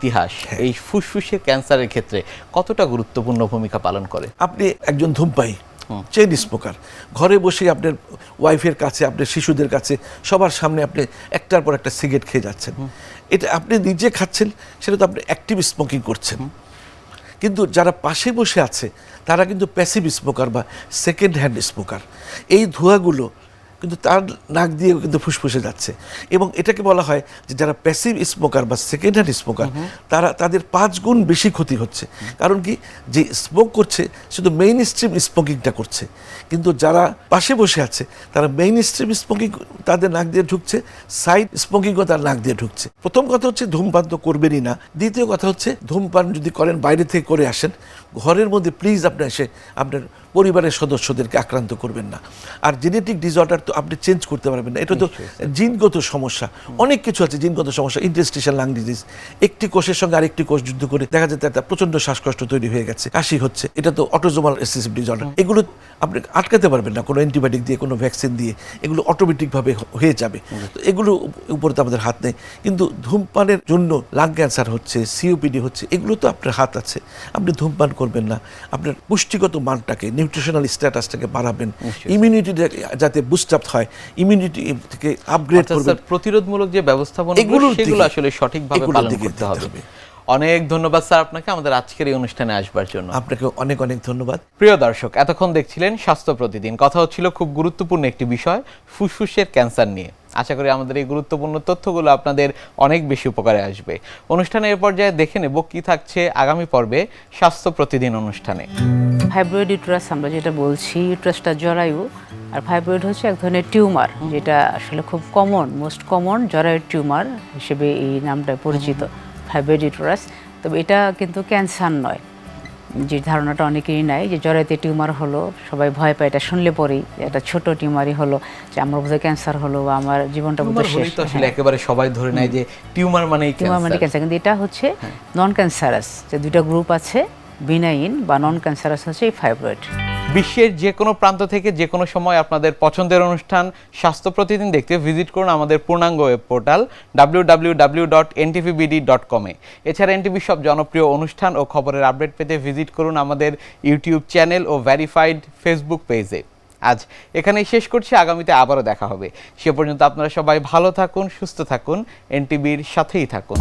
ইতিহাস এই ফুসফুসের ক্যান্সারের ক্ষেত্রে কতটা গুরুত্বপূর্ণ ভূমিকা পালন করে? আপনি একজন ধূমপায়ী, চেইন স্মোকার, ঘরে বসে আপনার ওয়াইফের কাছে, আপনার শিশুদের কাছে, সবার সামনে আপনি একটার পর একটা সিগারেট খেয়ে যাচ্ছেন। এটা আপনি নিজে খাচ্ছেন, সেটা তো আপনি অ্যাক্টিভ স্মোকিং করছেন। কিন্তু যারা পাশে বসে আছে তারা কিন্তু প্যাসিভ স্মোকার বা সেকেন্ড হ্যান্ড স্মোকার। এই ধোঁয়াগুলো কিন্তু তার নাক দিয়ে কিন্তু ফুসফুসে যাচ্ছে, এবং এটাকে বলা হয় যে যারা প্যাসিভ স্মোকার বা সেকেন্ড হ্যান্ড স্মোকার তাদের 5 গুণ বেশি ক্ষতি হচ্ছে। কারণ কি, যে স্মোক করছে শুধু মেইন স্ট্রিম স্মোকিংটা করছে, কিন্তু যারা পাশে বসে আছে তারা মেইন স্ট্রিম স্মোকিং তাদের নাক দিয়ে ঢুকছে, সাইড স্মোকিংও তার নাক দিয়ে ঢুকছে। প্রথম কথা হচ্ছে ধূমপান তো করবেনই না। দ্বিতীয় কথা হচ্ছে ধূমপান যদি করেন বাইরে থেকে করে আসেন, ঘরের মধ্যে প্লিজ আপনি এসে আপনার পরিবারের সদস্যদেরকে আক্রান্ত করবেন না। আর জেনেটিক ডিসঅর্ডার তো আপনি চেঞ্জ করতে পারবেন না, এটা তো জিনগত সমস্যা। অনেক কিছু আছে জিনগত সমস্যা, ইন্টারস্টিশিয়াল লাং ডিজিজ, একটি কোষের সঙ্গে আরেকটি কোষ যুদ্ধ করে দেখা যায় তার প্রচন্ড শ্বাসকষ্ট তৈরি হয়ে গেছে, কাশি হচ্ছে, এটা তো অটোজোমাল রিসেসিভ ডিসঅর্ডার। এগুলো আপনি আটকাতে পারবেন না কোনো অ্যান্টিবায়োটিক দিয়ে, কোনো ভ্যাকসিন দিয়ে, এগুলো অটোমেটিকভাবে হয়ে যাবে। তো এগুলো উপরে তো আমাদের হাত নেই। কিন্তু ধূমপানের জন্য লাং ক্যান্সার হচ্ছে, সিওপিডি হচ্ছে, এগুলো তো আপনার হাত আছে। আপনি ধূমপান করবেন না, আপনার পুষ্টিগত মানটাকে, নিউট্রিশনাল স্ট্যাটাসটাকে বাড়াবেন, ইমিউনিটি যাতে বুস্ট আপ হয়, ইমিউনিটি থেকে আপগ্রেড করবেন। প্রতিরোধমূলক যে ব্যবস্থাপনা সেগুলো আসলে সঠিকভাবে পালন করতে হবে। অনেক ধন্যবাদ স্যার আপনাকে আমাদের আজকের এই অনুষ্ঠানে আসবার জন্য। আপনাকে অনেক অনেক ধন্যবাদ। প্রিয় দর্শক, এতক্ষণ দেখছিলেন স্বাস্থ্য প্রতিদিন। কথা হচ্ছিল খুব গুরুত্বপূর্ণ একটি বিষয়, ফুসফুসের ক্যান্সার নিয়ে। আশা করি আমাদের এই গুরুত্বপূর্ণ তথ্যগুলো আপনাদের অনেক বেশি উপকারে আসবে। অনুষ্ঠানের পর্যায়ে দেখে নেব কি থাকছে আগামী পর্বে স্বাস্থ্য প্রতিদিন অনুষ্ঠানে। ফাইব্রয়েড ইউটেরাস আমরা যেটা বলছি, ইউটেরাসটা জরায়ু, আর ফাইব্রয়েড হচ্ছে এক ধরনের টিউমার, যেটা আসলে খুব কমন, মোস্ট কমন জরায়ু টিউমার হিসেবে এই নামটা পরিচিত, ফাইব্রয়েড ইউটেরাস। তবে এটা কিন্তু ক্যান্সার নয়, যে ধারণাটা অনেকেরই নাই যে জরায়ুতে টিউমার হলো, সবাই ভয় পায়, এটা শুনলে পরেই একটা ছোট টিউমারই হলো যে আমার বোধহয় ক্যান্সার হলো বা আমার জীবনটা বোধহয় শেষ। আসলে একেবারে সবাই ধরে নেয় যে টিউমার মানে ক্যান্সার, কিন্তু এটা হচ্ছে নন ক্যান্সারাস। যে দুইটা গ্রুপ আছে, বিনাইন বা নন ক্যান্সারাস হচ্ছে এই ফাইব্রয়েড। বিশ্বের যে কোনো প্রান্ত থেকে যে কোনো সময় আপনাদের পছন্দের অনুষ্ঠান স্বাস্থ্য প্রতিদিন দেখতে ভিজিট করুন আমাদের পূর্ণাঙ্গ ওয়েব পোর্টাল www.ntvbd.com এ। এছাড়া এনটিভি সব জনপ্রিয় অনুষ্ঠান ও খবরের আপডেট পেতে ভিজিট করুন আমাদের ইউটিউব চ্যানেল ও ভেরিফাইড ফেসবুক পেজে। আজ এখানেই শেষ করছি, আগামীতে আবারও দেখা হবে। সে পর্যন্ত আপনারা সবাই ভালো থাকুন, সুস্থ থাকুন, এনটিভির সাথেই থাকুন।